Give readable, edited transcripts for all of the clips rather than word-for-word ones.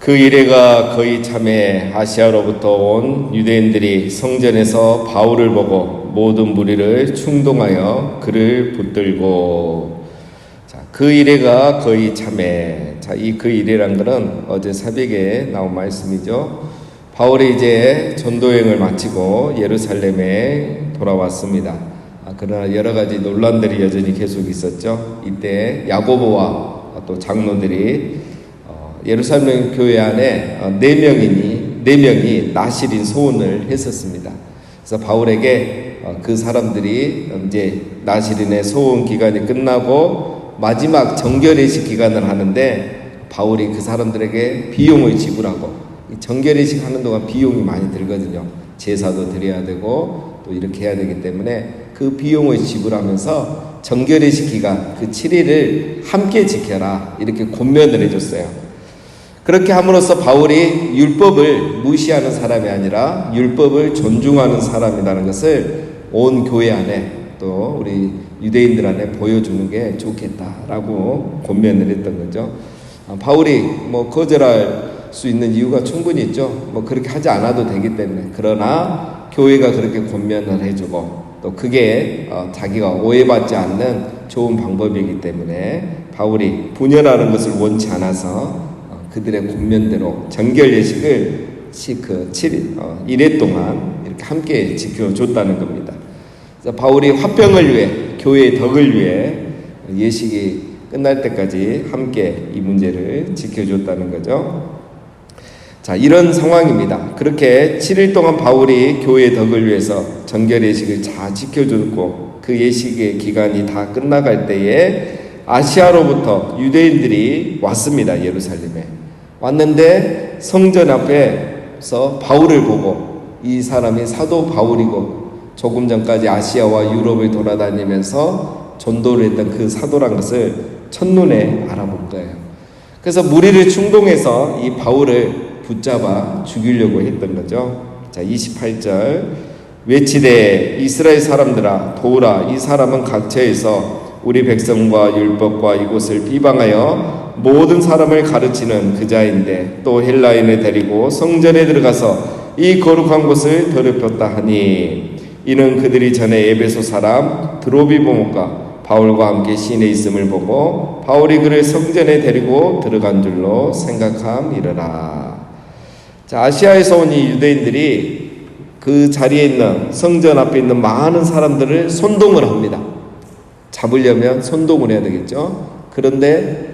그 이래가 거의 참에 아시아로부터 온 유대인들이 성전에서 바울을 보고 모든 무리를 충동하여 그를 붙들고. 그 이래가 거의 참에. 이 그 이래란 것은 어제 새벽에 나온 말씀이죠. 바울이 이제 전도여행을 마치고 예루살렘에 돌아왔습니다. 그러나 여러 가지 논란들이 여전히 계속 있었죠. 이때 야고보와 또 장로들이 예루살렘 교회 안에 네 명이 나실인 소원을 했었습니다. 그래서 바울에게 그 사람들이 이제 나실인의 소원 기간이 끝나고 마지막 정결의식 기간을 하는데 바울이 그 사람들에게 비용을 지불하고, 정결의식 하는 동안 비용이 많이 들거든요. 제사도 드려야 되고 또 이렇게 해야 되기 때문에 그 비용을 지불하면서 정결의식 기간 그 7일을 함께 지켜라 이렇게 권면을 해줬어요. 그렇게 함으로써 바울이 율법을 무시하는 사람이 아니라 율법을 존중하는 사람이라는 것을 온 교회 안에 또 우리 유대인들 안에 보여주는 게 좋겠다라고 권면을 했던 거죠. 바울이 거절할 수 있는 이유가 충분히 있죠. 그렇게 하지 않아도 되기 때문에. 그러나 교회가 그렇게 권면을 해주고 또 그게 자기가 오해받지 않는 좋은 방법이기 때문에 바울이 분열하는 것을 원치 않아서 그들의 권면대로 정결 예식을 1회 동안 이렇게 함께 지켜줬다는 겁니다. 그래서 바울이 화평을 위해, 교회의 덕을 위해 예식이 끝날 때까지 함께 이 문제를 지켜줬다는 거죠. 이런 상황입니다. 그렇게 7일 동안 바울이 교회의 덕을 위해서 정결 예식을 잘 지켜줬고 그 예식의 기간이 다 끝나갈 때에 아시아로부터 유대인들이 왔습니다. 예루살렘에 왔는데 성전 앞에서 바울을 보고 이 사람이 사도 바울이고 조금 전까지 아시아와 유럽을 돌아다니면서 전도를 했던 그 사도란 것을 첫눈에 알아본 거예요. 그래서 무리를 충동해서 이 바울을 붙잡아 죽이려고 했던 거죠. 28절 외치되 이스라엘 사람들아 도우라. 이 사람은 각처에서 우리 백성과 율법과 이곳을 비방하여 모든 사람을 가르치는 그자인데 또 헬라인을 데리고 성전에 들어가서 이 거룩한 곳을 더럽혔다 하니 이는 그들이 전에 에베소 사람 드로비모가 바울과 함께 시내에 있음을 보고 바울이 그를 성전에 데리고 들어간 줄로 생각함이러라. 아시아에서 온 이 유대인들이 그 자리에 있는 성전 앞에 있는 많은 사람들을 선동을 합니다. 잡으려면 선동을 해야 되겠죠. 그런데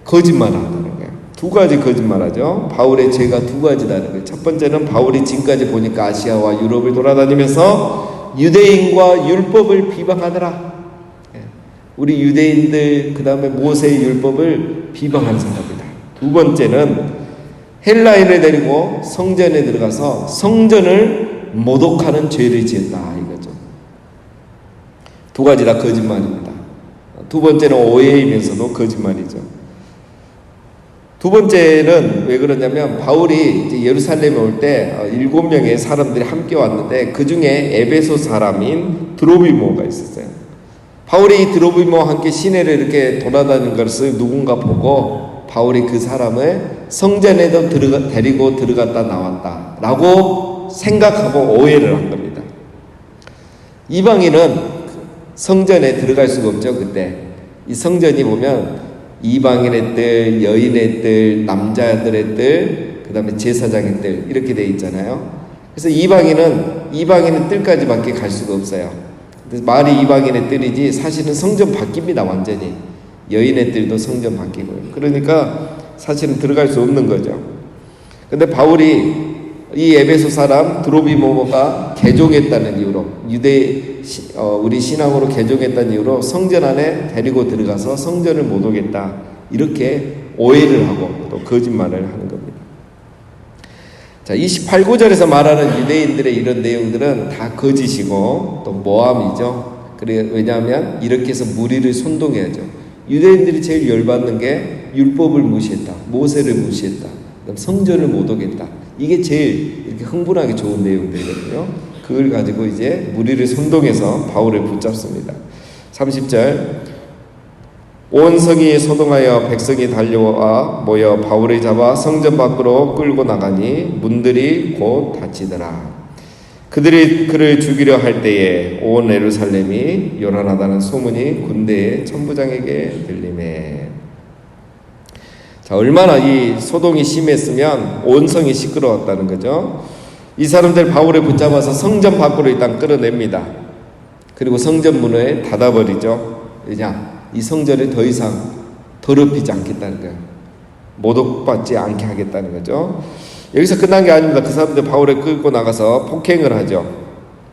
거짓말을 한다는 거예요. 두 가지 거짓말하죠. 바울의 죄가 두 가지다는 거예요. 첫 번째는 바울이 지금까지 보니까 아시아와 유럽을 돌아다니면서 유대인과 율법을 비방하더라. 우리 유대인들 그 다음에 모세의 율법을 비방하는 사람이다. 두 번째는 헬라인을 데리고 성전에 들어가서 성전을 모독하는 죄를 지었다 이거죠. 두 가지 다 거짓말입니다. 두 번째는 오해이면서도 거짓말이죠. 두 번째는 왜 그러냐면 바울이 이제 예루살렘에 올 때 7명의 사람들이 함께 왔는데 그 중에 에베소 사람인 드로비모가 있었어요. 바울이 이 드로비모와 함께 시내를 이렇게 돌아다니는 것을 누군가 보고 바울이 그 사람을 성전에도 데리고 들어갔다 나왔다 라고 생각하고 오해를 한 겁니다. 이방인은 성전에 들어갈 수가 없죠. 그때 이 성전이 보면 이방인의 뜰, 여인의 뜰, 남자들의 뜰, 그 다음에 제사장의 뜰 이렇게 돼 있잖아요. 그래서 이방인의 뜰까지밖에 갈 수가 없어요. 그래서 말이 이방인의 뜰이지 사실은 성전 바뀝니다. 완전히 여인의 뜰도 성전 바뀌고요. 그러니까 사실은 들어갈 수 없는 거죠. 근데 바울이 이 에베소 사람 드로비모가 개종했다는 이유로 우리 신앙으로 개종했다는 이유로 성전 안에 데리고 들어가서 성전을 못 오겠다 이렇게 오해를 하고 또 거짓말을 하는 겁니다. 28구절에서 말하는 유대인들의 이런 내용들은 다 거짓이고 또 모함이죠. 왜냐하면 이렇게 해서 무리를 선동해야죠. 유대인들이 제일 열받는 게 율법을 무시했다, 모세를 무시했다, 그다음 성전을 못 오겠다. 이게 제일 이렇게 흥분하기 좋은 내용들이거든요. 그걸 가지고 이제 무리를 선동해서 바울을 붙잡습니다. 30절 온 성이 소동하여 백성이 달려와 모여 바울을 잡아 성전 밖으로 끌고 나가니 문들이 곧 닫히더라. 그들이 그를 죽이려 할 때에 온 예루살렘이 요란하다는 소문이 군대의 천부장에게 들리매. 자, 얼마나 이 소동이 심했으면 온 성이 시끄러웠다는 거죠. 이 사람들 바울을 붙잡아서 성전 밖으로 일단 끌어냅니다. 그리고 성전 문을 닫아버리죠. 왜냐? 이 성전을 더 이상 더럽히지 않겠다는 거예요. 모독받지 않게 하겠다는 거죠. 여기서 끝난 게 아닙니다. 그 사람들 바울을 끌고 나가서 폭행을 하죠.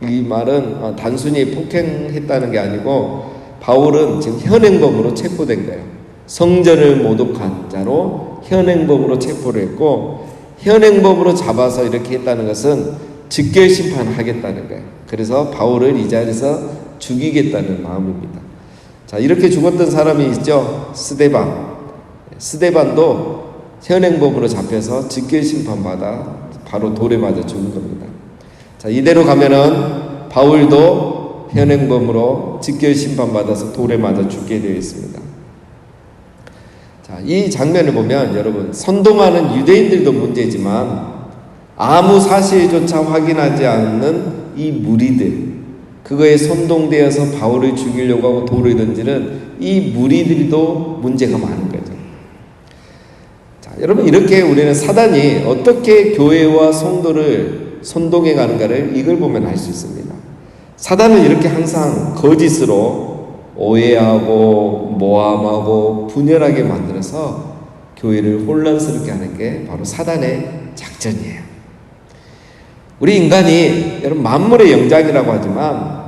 이 말은 단순히 폭행했다는 게 아니고 바울은 지금 현행범으로 체포된 거예요. 성전을 모독한 자로 현행범으로 체포를 했고, 현행범으로 잡아서 이렇게 했다는 것은 즉결 심판하겠다는 거예요. 그래서 바울을 이 자리에서 죽이겠다는 마음입니다. 자, 이렇게 죽었던 사람이 있죠. 스데반도 현행범으로 잡혀서 즉결 심판받아 바로 돌에 맞아 죽은 겁니다. 자, 이대로 가면은 바울도 현행범으로 즉결 심판받아서 돌에 맞아 죽게 되어 있습니다. 자, 이 장면을 보면 여러분, 선동하는 유대인들도 문제지만 아무 사실조차 확인하지 않는 이 무리들, 그거에 선동되어서 바울을 죽이려고 하고 돌을 던지는 이 무리들도 문제가 많은 거죠. 자, 여러분, 이렇게 우리는 사단이 어떻게 교회와 성도를 선동해 가는가를 이걸 보면 알 수 있습니다. 사단은 이렇게 항상 거짓으로 오해하고 모함하고 분열하게 만들어서 교회를 혼란스럽게 하는 게 바로 사단의 작전이에요. 우리 인간이 여러분 만물의 영장이라고 하지만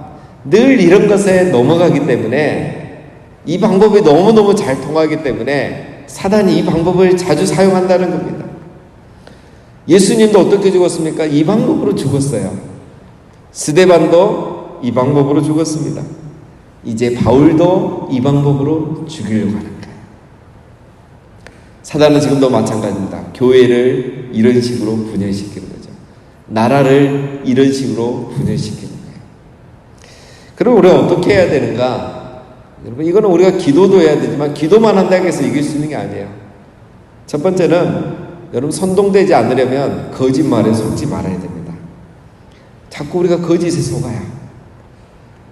늘 이런 것에 넘어가기 때문에, 이 방법이 너무너무 잘 통하기 때문에 사단이 이 방법을 자주 사용한다는 겁니다. 예수님도 어떻게 죽었습니까? 이 방법으로 죽었어요. 스데반도 이 방법으로 죽었습니다. 이제 바울도 이 방법으로 죽이려고 하는 거예요. 사단은 지금도 마찬가지입니다. 교회를 이런 식으로 분열시키는 거죠. 나라를 이런 식으로 분열시키는 거예요. 그럼 우리가 어떻게 해야 되는가? 여러분, 이거는 우리가 기도도 해야 되지만 기도만 한다고 해서 이길 수 있는 게 아니에요. 첫 번째는 여러분, 선동되지 않으려면 거짓말에 속지 말아야 됩니다. 자꾸 우리가 거짓에 속아요.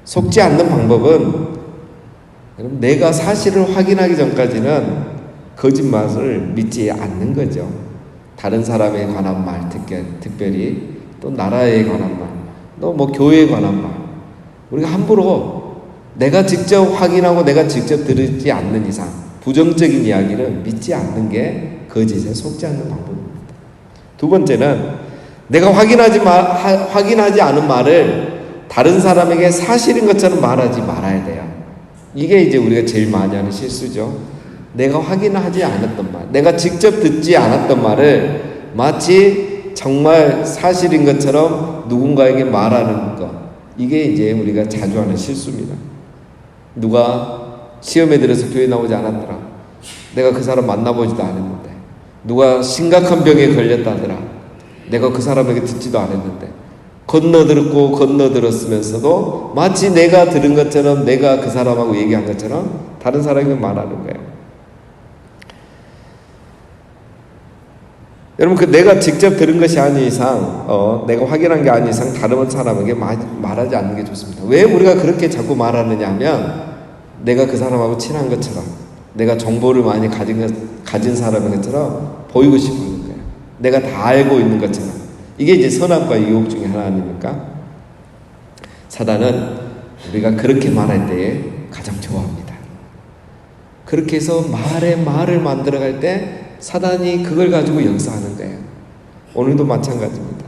속지 않는 방법은 여러분, 내가 사실을 확인하기 전까지는 거짓말을 믿지 않는 거죠. 다른 사람에 관한 말, 특별히 또 나라에 관한 말, 또 뭐 교회에 관한 말, 우리가 함부로 내가 직접 확인하고 내가 직접 들지 않는 이상 부정적인 이야기를 믿지 않는 게 거짓에 속지 않는 방법입니다. 두 번째는 내가 확인하지 않은 말을 다른 사람에게 사실인 것처럼 말하지 말아야 돼요. 이게 이제 우리가 제일 많이 하는 실수죠. 내가 확인하지 않았던 말, 내가 직접 듣지 않았던 말을 마치 정말 사실인 것처럼 누군가에게 말하는 것, 이게 이제 우리가 자주 하는 실수입니다. 누가 시험에 들어서 교회 나오지 않았더라, 내가 그 사람 만나보지도 않았는데. 누가 심각한 병에 걸렸다더라, 내가 그 사람에게 듣지도 않았는데. 건너들었으면서도 마치 내가 들은 것처럼, 내가 그 사람하고 얘기한 것처럼 다른 사람에게 말하는 거예요. 여러분, 내가 직접 들은 것이 아닌 이상, 내가 확인한 게 아닌 이상 다른 사람에게 말하지 않는 게 좋습니다. 왜 우리가 그렇게 자꾸 말하느냐 하면, 내가 그 사람하고 친한 것처럼, 내가 정보를 많이 가진 사람인 것처럼 보이고 싶은 거예요. 내가 다 알고 있는 것처럼. 이게 이제 선악과의 유혹 중에 하나 아닙니까? 사단은 우리가 그렇게 말할 때에 가장 좋아합니다. 그렇게 해서 말을 만들어갈 때 사단이 그걸 가지고 역사하는 거예요. 오늘도 마찬가지입니다.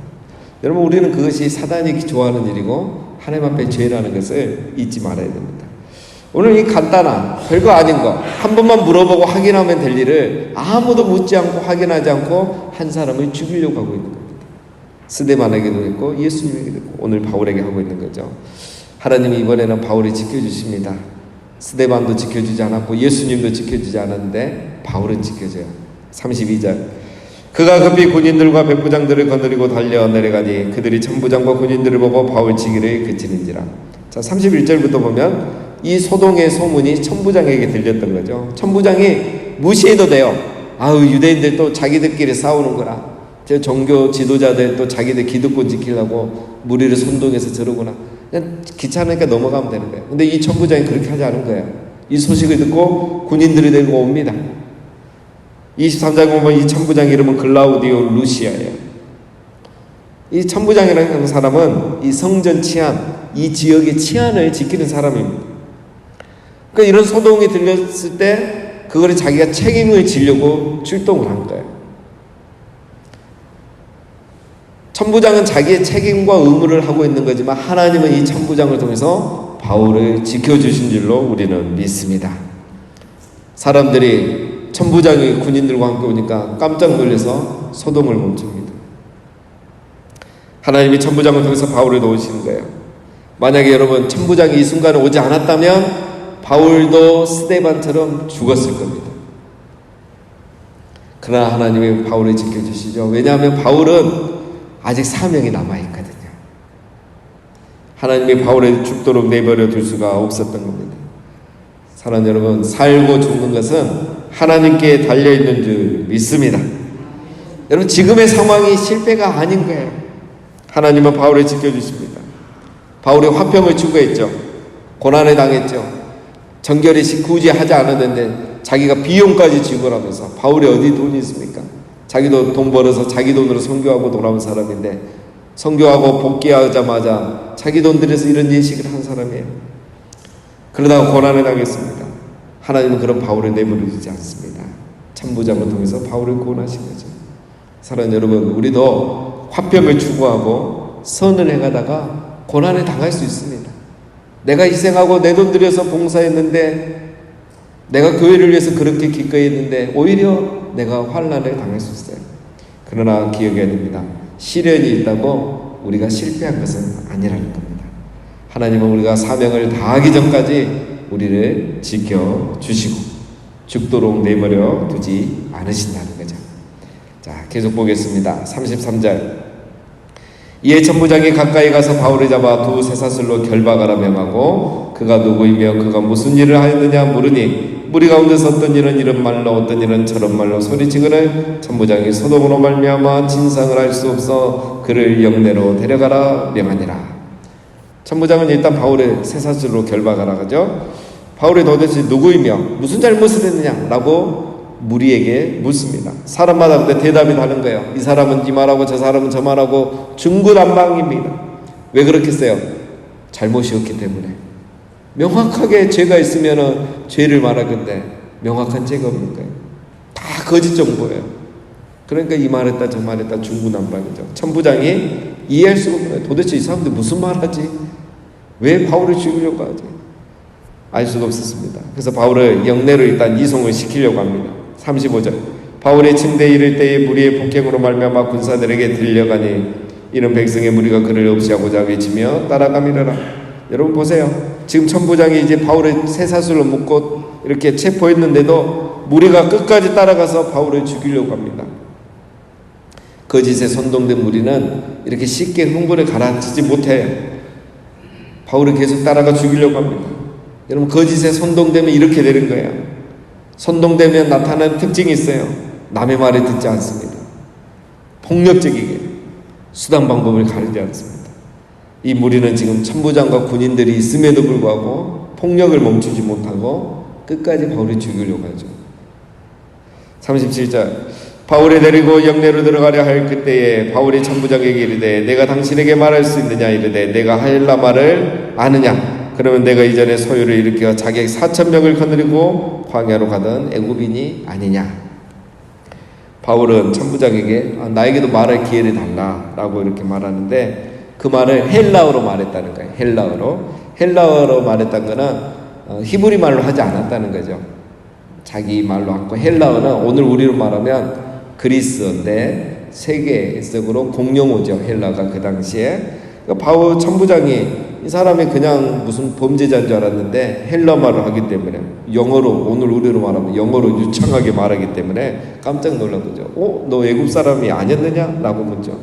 여러분, 우리는 그것이 사단이 좋아하는 일이고 하나님 앞에 죄라는 것을 잊지 말아야 됩니다. 오늘 이 간단한 별거 아닌 거 한 번만 물어보고 확인하면 될 일을 아무도 묻지 않고 확인하지 않고 한 사람을 죽이려고 하고 있는 겁니다. 스데반에게도 했고 예수님에게도 했고 오늘 바울에게 하고 있는 거죠. 하나님이 이번에는 바울을 지켜주십니다. 스데반도 지켜주지 않았고 예수님도 지켜주지 않았는데 바울은 지켜져요. 32절, 그가 급히 군인들과 백부장들을 거느리고 달려 내려가니 그들이 천부장과 군인들을 보고 바울 치기를 그치는지라. 자, 31절부터 보면 이 소동의 소문이 천부장에게 들렸던 거죠. 천부장이 무시해도 돼요. 아우, 유대인들 또 자기들끼리 싸우는구나. 저 종교 지도자들 또 자기들 기득권 지키려고 무리를 선동해서 저러구나. 그냥 귀찮으니까 넘어가면 되는 거예요. 근데 이 천부장이 그렇게 하지 않은 거예요. 이 소식을 듣고 군인들이 데리고 옵니다. 23장에 보면 이 천부장 이름은 글라우디오 루시아예요. 이 천부장이라는 사람은 이 성전 치안, 이 지역의 치안을 지키는 사람입니다. 그러니까 이런 소동이 들렸을 때 그거를 자기가 책임을 지려고 출동을 한 거예요. 천부장은 자기의 책임과 의무를 하고 있는 거지만 하나님은 이 천부장을 통해서 바울을 지켜주신 줄로 우리는 믿습니다. 사람들이 천부장이 군인들과 함께 오니까 깜짝 놀라서 소동을 멈춥니다. 하나님이 천부장을 통해서 바울을 도우시는 거예요. 만약에 여러분 천부장이 이 순간에 오지 않았다면 바울도 스데반처럼 죽었을 겁니다. 그러나 하나님이 바울을 지켜주시죠. 왜냐하면 바울은 아직 사명이 남아있거든요. 하나님이 바울을 죽도록 내버려 둘 수가 없었던 겁니다. 사랑하는 여러분, 살고 죽는 것은 하나님께 달려있는 줄 믿습니다. 여러분, 지금의 상황이 실패가 아닌 거예요. 하나님은 바울을 지켜주십니다. 바울이 화평을 추구했죠. 고난을 당했죠. 정결히 굳이 하지 않았는데 자기가 비용까지 지불하면서, 바울이 어디 돈이 있습니까? 자기도 돈 벌어서 자기 돈으로 선교하고 돌아온 사람인데, 선교하고 복귀하자마자 자기 돈 들여서 이런 예식을 한 사람이에요. 그러다가 고난을 당했습니다. 하나님은 그런 바울을 내버려두지 않습니다. 천부장을 통해서 바울을 구원하신 거죠. 사랑하는 여러분, 우리도 화평을 추구하고 선을 행하다가 고난을 당할 수 있습니다. 내가 희생하고 내 돈 들여서 봉사했는데, 내가 교회를 위해서 그렇게 기꺼이 했는데 오히려 내가 환난을 당할 수 있어요. 그러나 기억해야 됩니다. 시련이 있다고 우리가 실패한 것은 아니라는 겁니다. 하나님은 우리가 사명을 다하기 전까지 우리를 지켜주시고 죽도록 내버려 두지 않으신다는 거죠. 자, 계속 보겠습니다. 33절. 이에 천부장이 가까이 가서 바울을 잡아 두 쇠사슬로 결박하라 명하고, 그가 누구이며 그가 무슨 일을 하였느냐 물으니, 무리 가운데서 어떤 일은 이런 말로 어떤 일은 저런 말로 소리치거늘 천부장이 소동으로 말미암아 진상을 알 수 없어 그를 영내로 데려가라 명하니라. 천부장은 일단 바울을 쇠사슬로 결박하라 하죠. 바울이 도대체 누구이며 무슨 잘못을 했느냐라고 무리에게 묻습니다. 사람마다 근데 대답이 다른 거예요. 이 사람은 이 말하고 저 사람은 저 말하고 중구난방입니다. 왜 그렇겠어요? 잘못이었기 때문에. 명확하게 죄가 있으면 죄를 말할 건데 명확한 죄가 없는 거예요. 다 거짓 정보예요. 그러니까 이 말했다 저 말했다 중구난방이죠. 천부장이 이해할 수가 없어요. 도대체 이 사람들 무슨 말하지? 왜 바울을 죽이려고 하지? 알 수가 없었습니다. 그래서 바울을 영내로 일단 이송을 시키려고 합니다. 35절. 바울이 침대에 이를 때에 무리의 폭행으로 말미암아 군사들에게 들려가니 이는 백성의 무리가 그를 없이하고자 외치며 따라가미르라. 여러분 보세요. 지금 천부장이 이제 바울을 쇠사슬로 묶고 이렇게 체포했는데도 무리가 끝까지 따라가서 바울을 죽이려고 합니다. 거짓에 선동된 무리는 이렇게 쉽게 흥분을 가라앉히지 못해요. 바울을 계속 따라가 죽이려고 합니다. 여러분, 거짓에 선동되면 이렇게 되는 거예요. 선동되면 나타나는 특징이 있어요. 남의 말을 듣지 않습니다. 폭력적이게 수단 방법을 가리지 않습니다. 이 무리는 지금 천부장과 군인들이 있음에도 불구하고 폭력을 멈추지 못하고 끝까지 바울을 죽이려고 하죠. 37절. 바울을 데리고 영내로 들어가려 할 그때에 바울이 천부장에게 이르되 내가 당신에게 말할 수 있느냐 이르되 내가 하일라 말을 아느냐. 그러면 내가 이전에 소요를 일으켜 자객 4,000명을 거느리고 광야로 가던 애굽인이 아니냐. 바울은 천부장에게 나에게도 말할 기회를 달라라고 이렇게 말하는데, 그 말을 헬라어로 말했다는 거예요. 헬라어로 말했다는 거는 히브리 말로 하지 않았다는 거죠. 자기 말로 하고, 헬라어는 오늘 우리로 말하면 그리스어인데 세계적으로 공용어죠. 헬라가 그 당시에. 그러니까 바울 천부장이 이 사람이 그냥 무슨 범죄자인 줄 알았는데 헬라말을 하기 때문에, 영어로, 오늘 우리로 말하면 영어로 유창하게 말하기 때문에 깜짝 놀란 거죠. 너 애굽 사람이 아니었느냐? 라고 묻죠.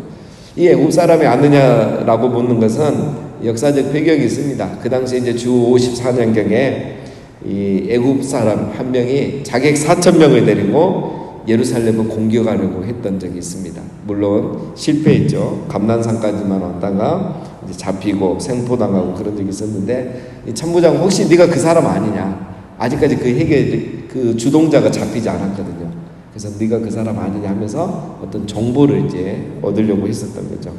이 애굽 사람이 아느냐라고 묻는 것은 역사적 배경이 있습니다. 그 당시 이제 주 54년경에 이 애굽 사람 한 명이 자객 4,000명을 데리고 예루살렘을 공격하려고 했던 적이 있습니다. 물론 실패했죠. 감난산까지만 왔다가 이제 잡히고 생포당하고 그런 적이 있었는데, 이 천부장 혹시 네가 그 사람 아니냐? 아직까지 그 주동자가 잡히지 않았거든요. 그래서 네가 그 사람 아니냐 하면서 어떤 정보를 이제 얻으려고 했었던 거죠.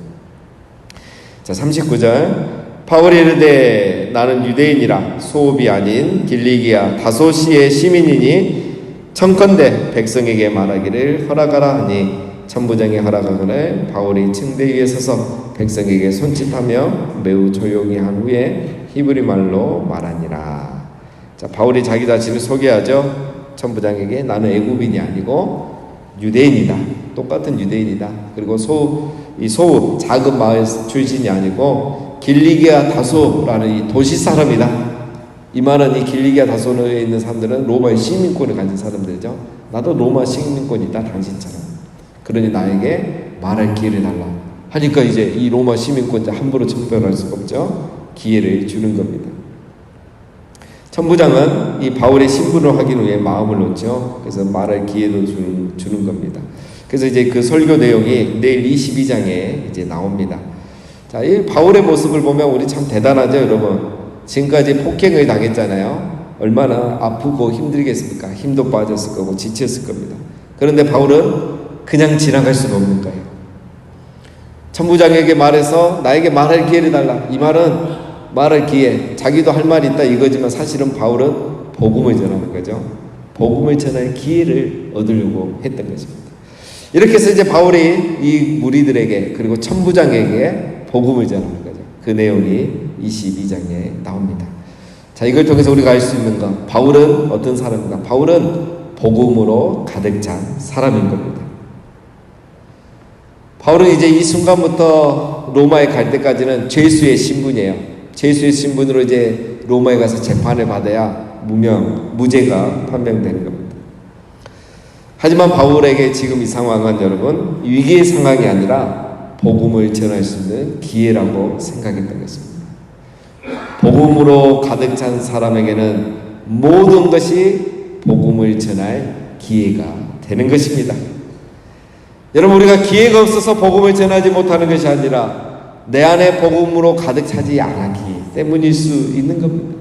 자, 39절. 바울이 이르되 나는 유대인이라 소읍이 아닌 길리기아 다소시의 시민이니 청컨대 백성에게 말하기를 허락하라 하니 천부장이 허락하거늘 바울이 층대 위에 서서 백성에게 손짓하며 매우 조용히 한 후에 히브리 말로 말하니라. 자, 바울이 자기 자신을 소개하죠. 천부장에게 나는 애굽인이 아니고 유대인이다. 똑같은 유대인이다. 그리고 소읍 작은 마을 출신이 아니고 길리기아 다소라는 이 도시 사람이다. 이 말은 이 길리기아 다소에 있는 사람들은 로마의 시민권을 가진 사람들이죠. 나도 로마 시민권이 있다, 당신처럼. 그러니 나에게 말할 기회를 달라 하니까 이제 이 로마 시민권자 함부로 청별할 수가 없죠. 기회를 주는 겁니다. 천부장은 이 바울의 신분을 확인 후에 마음을 놓죠. 그래서 말할 기회도 주는 겁니다. 그래서 이제 그 설교 내용이 내일 22장에 이제 나옵니다. 자, 이 바울의 모습을 보면 우리 참 대단하죠, 여러분. 지금까지 폭행을 당했잖아요. 얼마나 아프고 힘들겠습니까? 힘도 빠졌을 거고 지쳤을 겁니다. 그런데 바울은 그냥 지나갈 수가 없는 거예요. 천부장에게 말해서 나에게 말할 기회를 달라. 이 말은 말할 기회, 자기도 할 말이 있다 이거지만 사실은 바울은 복음을 전하는 거죠. 복음을 전할 기회를 얻으려고 했던 것입니다. 이렇게 해서 이제 바울이 이 무리들에게 그리고 천부장에게 복음을 전하는 거죠. 그 내용이 22장에 나옵니다. 자, 이걸 통해서 우리가 알 수 있는 것, 바울은 어떤 사람인가? 바울은 복음으로 가득 찬 사람인 겁니다. 바울은 이제 이 순간부터 로마에 갈 때까지는 죄수의 신분이에요. 죄수의 신분으로 이제 로마에 가서 재판을 받아야 무죄가 판명되는 겁니다. 하지만 바울에게 지금 이 상황은 여러분 위기의 상황이 아니라 복음을 전할 수 있는 기회라고 생각했던 것입니다. 복음으로 가득 찬 사람에게는 모든 것이 복음을 전할 기회가 되는 것입니다. 여러분, 우리가 기회가 없어서 복음을 전하지 못하는 것이 아니라 내 안에 복음으로 가득 차지 않았기 때문일 수 있는 겁니다.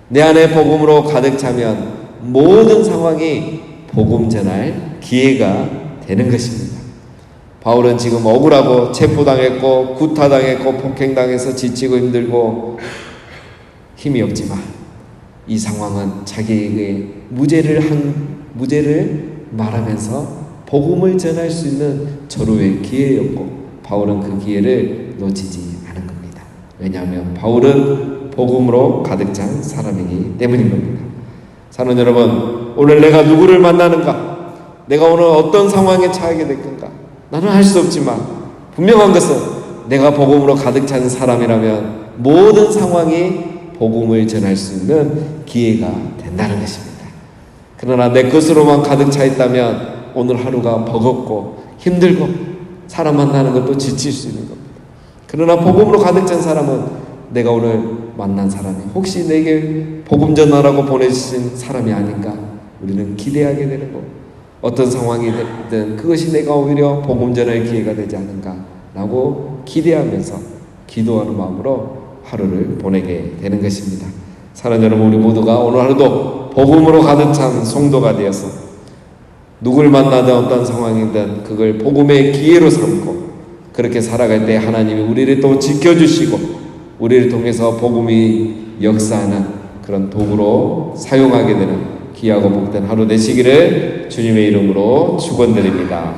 내 안에 복음으로 가득 차면 모든 상황이 복음 전할 기회가 되는 것입니다. 바울은 지금 억울하고 체포당했고 구타당했고 폭행당해서 지치고 힘들고 힘이 없지만 이 상황은 자기에게 무죄를 말하면서 복음을 전할 수 있는 절호의 기회였고 바울은 그 기회를 놓치지 않은 겁니다. 왜냐하면 바울은 복음으로 가득 찬 사람이기 때문인 겁니다. 사는 여러분, 오늘 내가 누구를 만나는가? 내가 오늘 어떤 상황에 처하게 될 건가? 나는 알 수 없지만 분명한 것은 내가 복음으로 가득 찬 사람이라면 모든 상황이 복음을 전할 수 있는 기회가 된다는 것입니다. 그러나 내 것으로만 가득 차 있다면 오늘 하루가 버겁고 힘들고 사람 만나는 것도 지칠 수 있는 겁니다. 그러나 복음으로 가득 찬 사람은 내가 오늘 만난 사람이 혹시 내게 복음 전하라고 보내주신 사람이 아닌가 우리는 기대하게 되는 거고 어떤 상황이 됐든 그것이 내가 오히려 복음 전할 기회가 되지 않은가 라고 기대하면서 기도하는 마음으로 하루를 보내게 되는 것입니다. 사랑하는 여러분, 우리 모두가 오늘 하루도 복음으로 가득 찬 성도가 되어서 누굴 만나든 어떤 상황이든 그걸 복음의 기회로 삼고 그렇게 살아갈 때 하나님이 우리를 또 지켜주시고 우리를 통해서 복음이 역사하는 그런 도구로 사용하게 되는 귀하고 복된 하루 되시기를 주님의 이름으로 축원드립니다.